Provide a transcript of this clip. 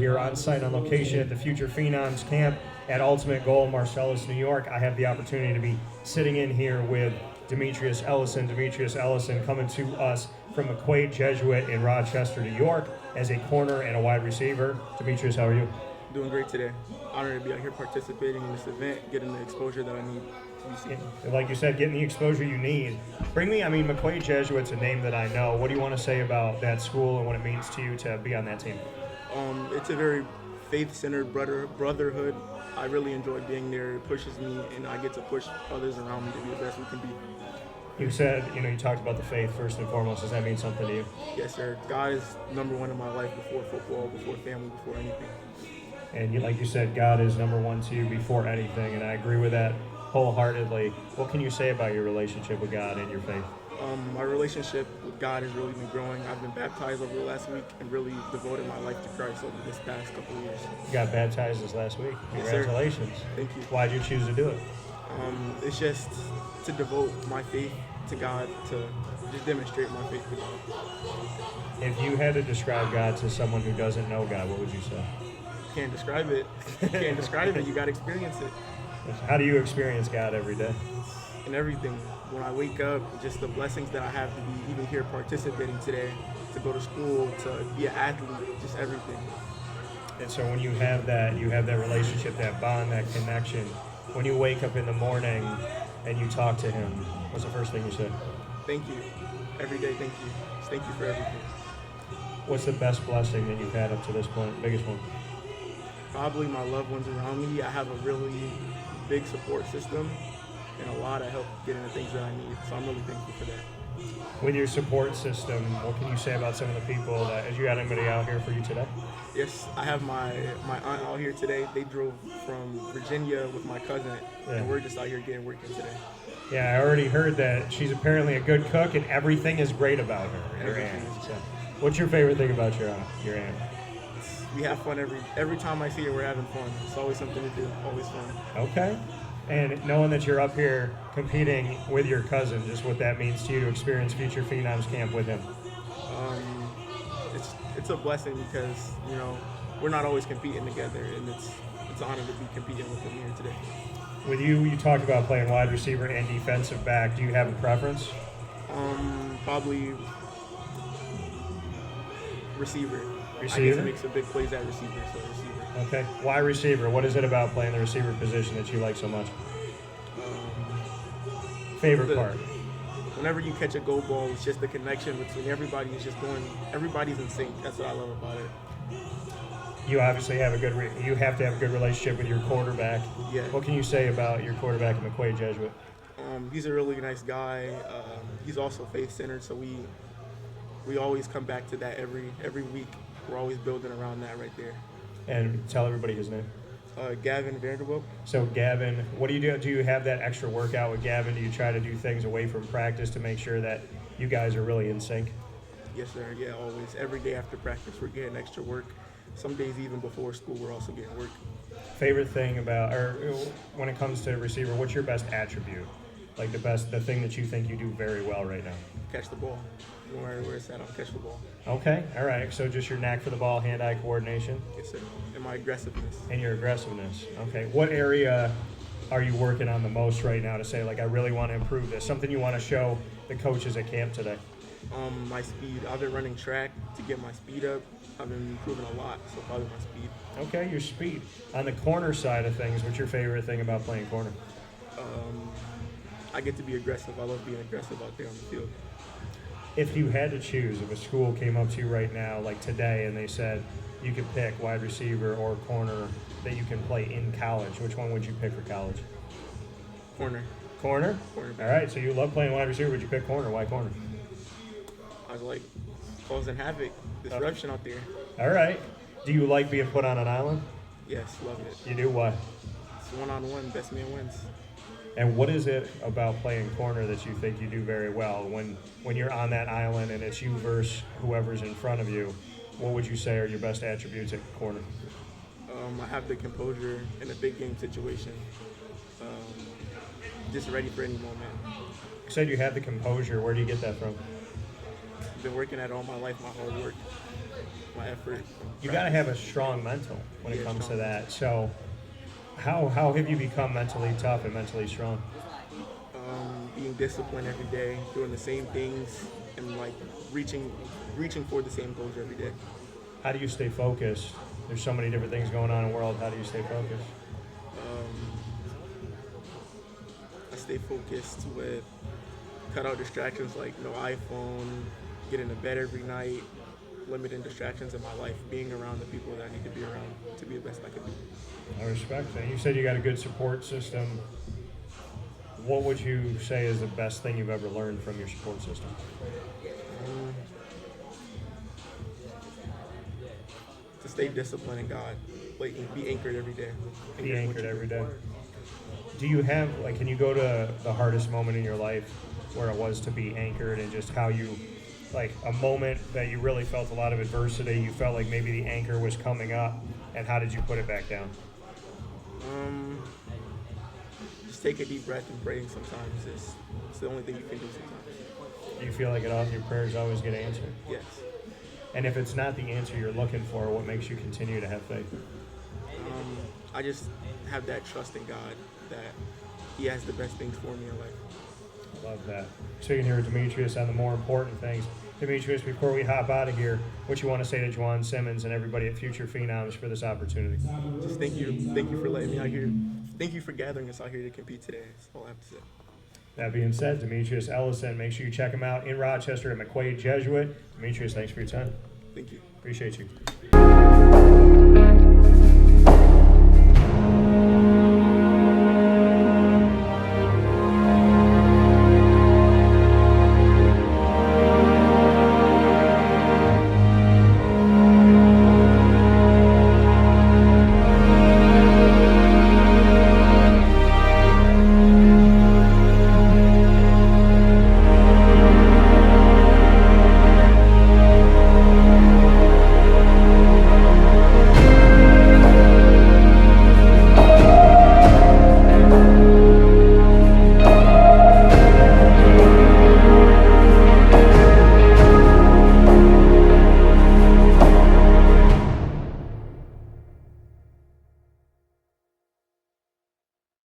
here on site on location at the Future Phenoms Camp at Ultimate Goal, Marcellus, New York. I have the opportunity to be sitting in here with Demetrius Ellison. Demetrius Ellison coming to us from McQuaid Jesuit in Rochester, New York as a corner and a wide receiver. Demetrius, how are you? Doing great today. Honored to be out here participating in this event, getting the exposure that I need to be seen. Like you said, getting the exposure you need. McQuaid Jesuit's a name that I know. What do you want to say about that school and what it means to you to be on that team? It's a very faith-centered brotherhood. I really enjoy being there. It pushes me, and I get to push others around me to be the best we can be. You said, you talked about the faith first and foremost. Does that mean something to you? Yes, sir. God is number one in my life before football, before family, before anything. And like you said, God is number one to you before anything, and I agree with that wholeheartedly. What can you say about your relationship with God and your faith? My relationship with God has really been growing. I've been baptized over the last week and really devoted my life to Christ over this past couple of years. You got baptized this last week. Congratulations. Yes, sir. Thank you. Why'd you choose to do it? It's just to devote my faith to God, to just demonstrate my faith to God. If you had to describe God to someone who doesn't know God, what would you say? Can't describe it. Can't describe it. You got to experience it. How do you experience God every day? And everything. When I wake up, just the blessings that I have to be even here participating today, to go to school, to be an athlete, just everything. And so when you have that relationship, that bond, that connection, when you wake up in the morning and you talk to Him, what's the first thing you say? Thank you. Every day, thank you. Just thank you for everything. What's the best blessing that you've had up to this point, biggest one? Probably my loved ones around me. I have a really big support system and a lot of help getting the things that I need. So I'm really thankful for that. With your support system, what can you say about some of the people that, has you got anybody out here for you today? Yes, I have my aunt out here today. They drove from Virginia with my cousin, and we're just out here getting working today. Yeah, I already heard that she's apparently a good cook and everything is great about her, your aunt. So, what's your favorite thing about your aunt? We have fun every time I see her. We're having fun. It's always something to do. Always fun. Okay. And knowing that you're up here competing with your cousin, just what that means to you to experience Future Phenoms Camp with him. It's a blessing because we're not always competing together, and it's an honor to be competing with him here today. With you talked about playing wide receiver and defensive back. Do you have a preference? Probably receiver. I get to make some big plays at receiver, so receiver. Okay. Why receiver? What is it about playing the receiver position that you like so much? Favorite part? Whenever you catch a go ball, it's just the connection between everybody is just going. Everybody's in sync. That's what I love about it. You obviously have you have to have a good relationship with your quarterback. Yeah. What can you say about your quarterback at McQuaid Jesuit? He's a really nice guy. He's also faith-centered, so we always come back to that every week. We're always building around that right there. And tell everybody his name. Gavin Vanderbilt. So Gavin, what do you do? Do you have that extra workout with Gavin? Do you try to do things away from practice to make sure that you guys are really in sync? Yes, sir. Yeah, always. Every day after practice, we're getting extra work. Some days even before school, we're also getting work. Favorite thing about, or when it comes to receiver, what's your best attribute? Like the thing that you think you do very well right now? Catch the ball. No matter where it's at, I'll catch the ball. Okay, all right. So just your knack for the ball, hand-eye coordination? Yes, sir. And my aggressiveness. And your aggressiveness. Okay. What area are you working on the most right now to say, like, I really want to improve this? Something you want to show the coaches at camp today? My speed. I've been running track to get my speed up. I've been improving a lot, so probably my speed. Okay, your speed. On the corner side of things, what's your favorite thing about playing corner? I get to be aggressive. I love being aggressive out there on the field. If you had to choose, if a school came up to you right now, like today, and they said you could pick wide receiver or corner that you can play in college, which one would you pick for college? Corner. Corner? Cornerback. All right, so you love playing wide receiver. Would you pick corner? Why corner? I was like causing havoc, disruption out there. All right. Do you like being put on an island? Yes, love it. You do what? It's one-on-one, best man wins. And what is it about playing corner that you think you do very well? When you're on that island and it's you versus whoever's in front of you, what would you say are your best attributes at corner? I have the composure in a big game situation. Just ready for any moment. You said you have the composure. Where do you get that from? I've been working at it all my life, my hard work, my effort. You got to have a strong mental when it Yeah, comes to strong. that. So, how have you become mentally tough and mentally strong? Being disciplined every day, doing the same things, and like reaching for the same goals every day. How do you stay focused? There's so many different things going on in the world. How do you stay focused? I stay focused with cut out distractions like no iPhone, get into bed every night, limiting distractions in my life, being around the people that I need to be around to be the best I can be. I respect that. You said you got a good support system. What would you say is the best thing you've ever learned from your support system? To stay disciplined in God, like be anchored every day. Be anchored every day. Do you have, like, can you go to the hardest moment in your life where it was to be anchored, and just how you, like, a moment that you really felt a lot of adversity, you felt like maybe the anchor was coming up, and how did you put it back down? Just take a deep breath and praying sometimes. It's the only thing you can do sometimes. Do you feel like your prayers always get answered? Yes. And if it's not the answer you're looking for, what makes you continue to have faith? I just have that trust in God that He has the best things for me in life. Love that. So you can hear Demetrius on the more important things. Demetrius, before we hop out of here, what you want to say to Juwan Simmons and everybody at Future Phenoms for this opportunity? Just thank you for letting me out here. Thank you for gathering us out here to compete today. That's all I have to say. That being said, Demetrius Ellison, make sure you check him out in Rochester at McQuaid Jesuit. Demetrius, thanks for your time. Thank you. Appreciate you.